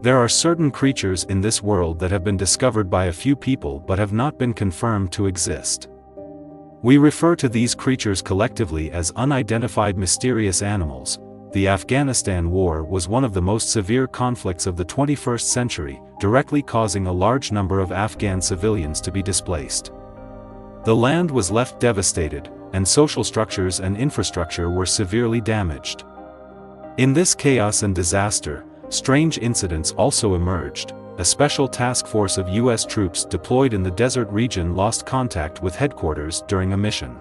There are certain creatures in this world that have been discovered by a few people but have not been confirmed to exist. We refer to these creatures collectively as unidentified mysterious animals. The Afghanistan War was one of the most severe conflicts of the 21st century, directly causing a large number of Afghan civilians to be displaced. The land was left devastated, and social structures and infrastructure were severely damaged. In this chaos and disaster, strange incidents also emerged. A special task force of U.S. troops deployed in the desert region lost contact with headquarters during a mission.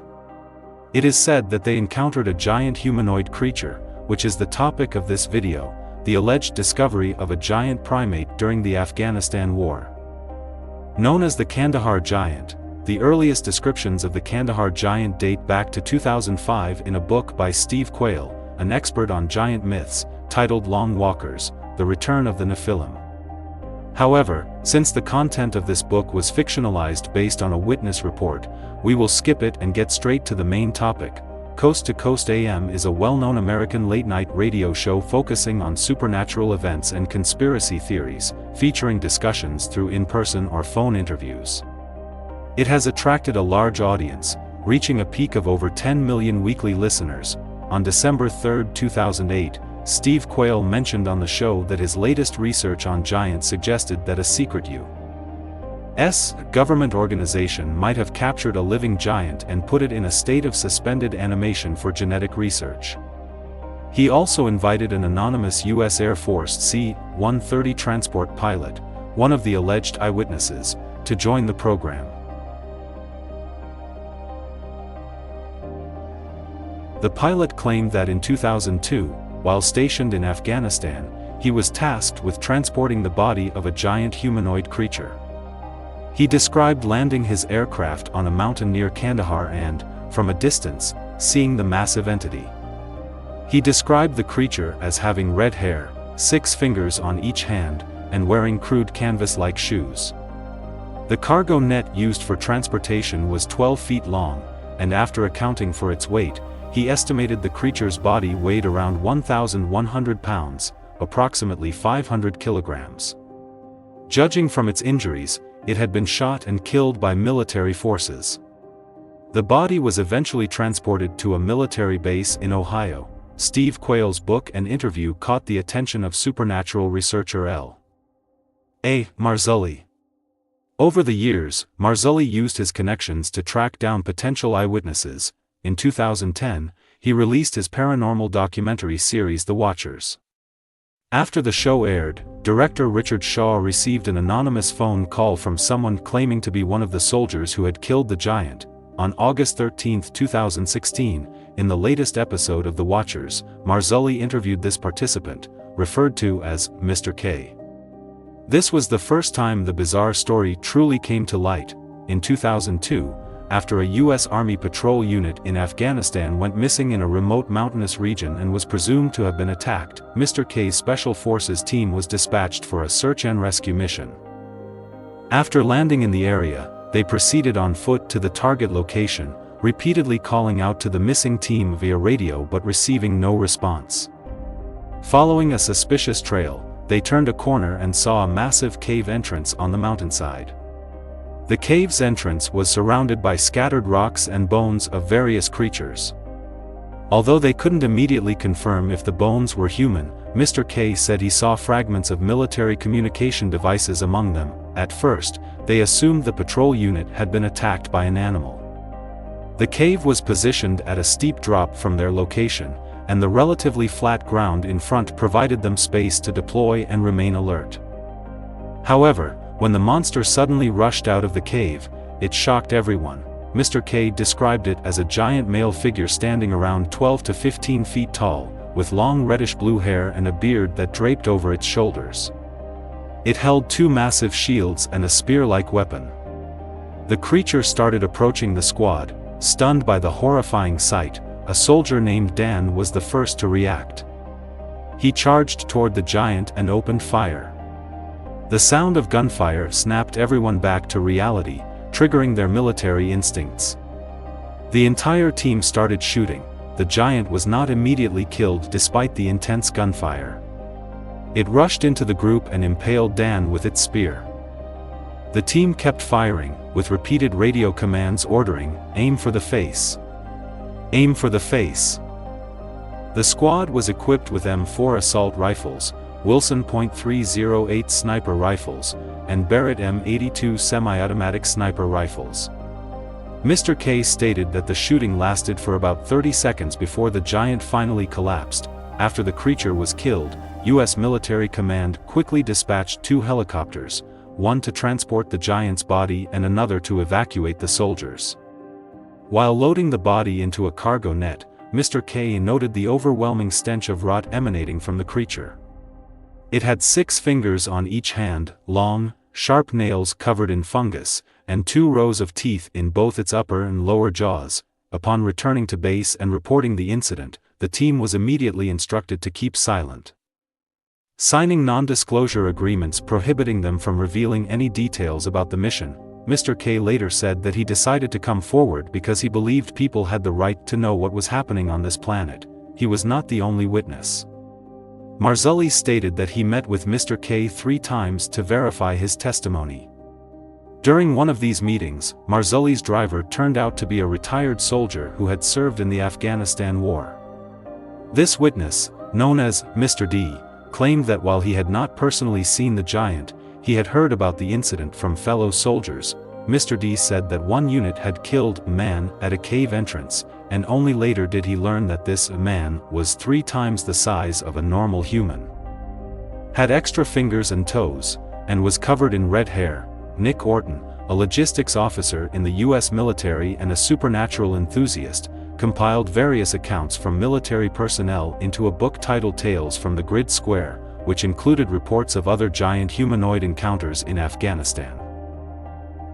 It is said that they encountered a giant humanoid creature, which is the topic of this video, the alleged discovery of a giant primate during the Afghanistan War. Known as the Kandahar Giant, the earliest descriptions of the Kandahar Giant date back to 2005 in a book by Steve Quayle, an expert on giant myths, titled Long Walkers: The Return of the Nephilim. However, since the content of this book was fictionalized based on a witness report, we will skip it and get straight to the main topic. Coast to Coast AM is a well-known American late-night radio show focusing on supernatural events and conspiracy theories, featuring discussions through in-person or phone interviews. It has attracted a large audience, reaching a peak of over 10 million weekly listeners. On December 3, 2008, Steve Quayle mentioned on the show that his latest research on giants suggested that a secret U.S. government organization might have captured a living giant and put it in a state of suspended animation for genetic research. He also invited an anonymous U.S. Air Force C-130 transport pilot, one of the alleged eyewitnesses, to join the program. The pilot claimed that in 2002, while stationed in Afghanistan, he was tasked with transporting the body of a giant humanoid creature. He described landing his aircraft on a mountain near Kandahar and, from a distance, seeing the massive entity. He described the creature as having red hair, 6 fingers on each hand, and wearing crude canvas-like shoes. The cargo net used for transportation was 12 feet long, and after accounting for its weight, he estimated the creature's body weighed around 1,100 pounds, approximately 500 kilograms. Judging from its injuries, it had been shot and killed by military forces. The body was eventually transported to a military base in Ohio. Steve Quayle's book and interview caught the attention of supernatural researcher L.A. Marzulli. Over the years, Marzulli used his connections to track down potential eyewitnesses. In 2010, he released his paranormal documentary series The Watchers. After the show aired, director Richard Shaw received an anonymous phone call from someone claiming to be one of the soldiers who had killed the giant. On August 13, 2016, in the latest episode of The Watchers, Marzulli interviewed this participant, referred to as Mr. K. This was the first time the bizarre story truly came to light. In 2002, after a U.S. Army patrol unit in Afghanistan went missing in a remote mountainous region and was presumed to have been attacked, Mr. K's Special Forces team was dispatched for a search and rescue mission. After landing in the area, they proceeded on foot to the target location, repeatedly calling out to the missing team via radio but receiving no response. Following a suspicious trail, they turned a corner and saw a massive cave entrance on the mountainside. The cave's entrance was surrounded by scattered rocks and bones of various creatures. Although they couldn't immediately confirm if the bones were human, Mr. K said he saw fragments of military communication devices among them. At first, they assumed the patrol unit had been attacked by an animal. The cave was positioned at a steep drop from their location, and the relatively flat ground in front provided them space to deploy and remain alert. However, when the monster suddenly rushed out of the cave, it shocked everyone. Mr. K described it as a giant male figure standing around 12 to 15 feet tall, with long reddish-blue hair and a beard that draped over its shoulders. It held 2 massive shields and a spear-like weapon. The creature started approaching the squad. Stunned by the horrifying sight, a soldier named Dan was the first to react. He charged toward the giant and opened fire. The sound of gunfire snapped everyone back to reality, triggering their military instincts. The entire team started shooting. The giant was not immediately killed despite the intense gunfire. It rushed into the group and impaled Dan with its spear. The team kept firing, with repeated radio commands ordering, "Aim for the face. Aim for the face." The squad was equipped with M4 assault rifles, Wilson .308 sniper rifles, and Barrett M82 semi-automatic sniper rifles. Mr. K stated that the shooting lasted for about 30 seconds before the giant finally collapsed. After the creature was killed, U.S. military command quickly dispatched 2 helicopters, one to transport the giant's body and another to evacuate the soldiers. While loading the body into a cargo net, Mr. K noted the overwhelming stench of rot emanating from the creature. It had 6 fingers on each hand, long, sharp nails covered in fungus, and 2 rows of teeth in both its upper and lower jaws. Upon returning to base and reporting the incident, the team was immediately instructed to keep silent, signing non-disclosure agreements prohibiting them from revealing any details about the mission. Mr. K later said that he decided to come forward because he believed people had the right to know what was happening on this planet. He was not the only witness. Marzulli stated that he met with Mr. K 3 times to verify his testimony. During one of these meetings, Marzulli's driver turned out to be a retired soldier who had served in the Afghanistan war. This witness, known as Mr. D, claimed that while he had not personally seen the giant, he had heard about the incident from fellow soldiers. Mr. D said that one unit had killed a man at a cave entrance, and only later did he learn that this man was 3 times the size of a normal human, had extra fingers and toes, and was covered in red hair. Nick Orton, a logistics officer in the U.S. military and a supernatural enthusiast, compiled various accounts from military personnel into a book titled Tales from the Grid Square, which included reports of other giant humanoid encounters in Afghanistan.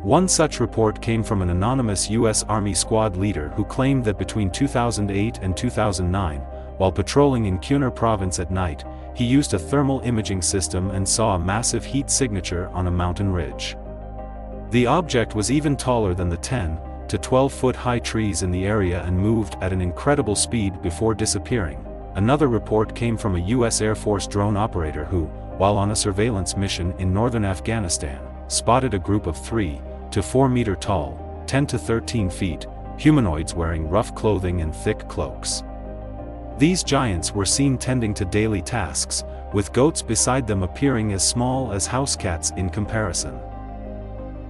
One such report came from an anonymous U.S. Army squad leader who claimed that between 2008 and 2009, while patrolling in Kunar province at night, he used a thermal imaging system and saw a massive heat signature on a mountain ridge. The object was even taller than the 10 to 12-foot high trees in the area and moved at an incredible speed before disappearing. Another report came from a U.S. Air Force drone operator who, while on a surveillance mission in northern Afghanistan, spotted a group of 3 to 4 meter tall, 10 to 13 feet, humanoids wearing rough clothing and thick cloaks. These giants were seen tending to daily tasks, with goats beside them appearing as small as house cats in comparison.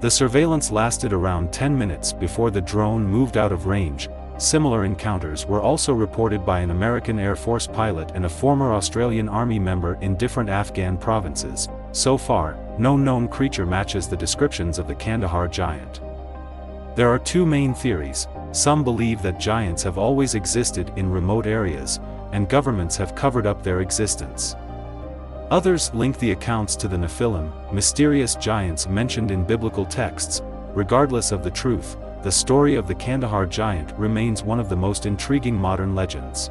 The surveillance lasted around 10 minutes before the drone moved out of range. Similar encounters were also reported by an American Air Force pilot and a former Australian Army member in different Afghan provinces. So far, no known creature matches the descriptions of the Kandahar Giant. There are 2 main theories. Some believe that giants have always existed in remote areas, and governments have covered up their existence. Others link the accounts to the Nephilim, mysterious giants mentioned in biblical texts. Regardless of the truth, the story of the Kandahar Giant remains one of the most intriguing modern legends.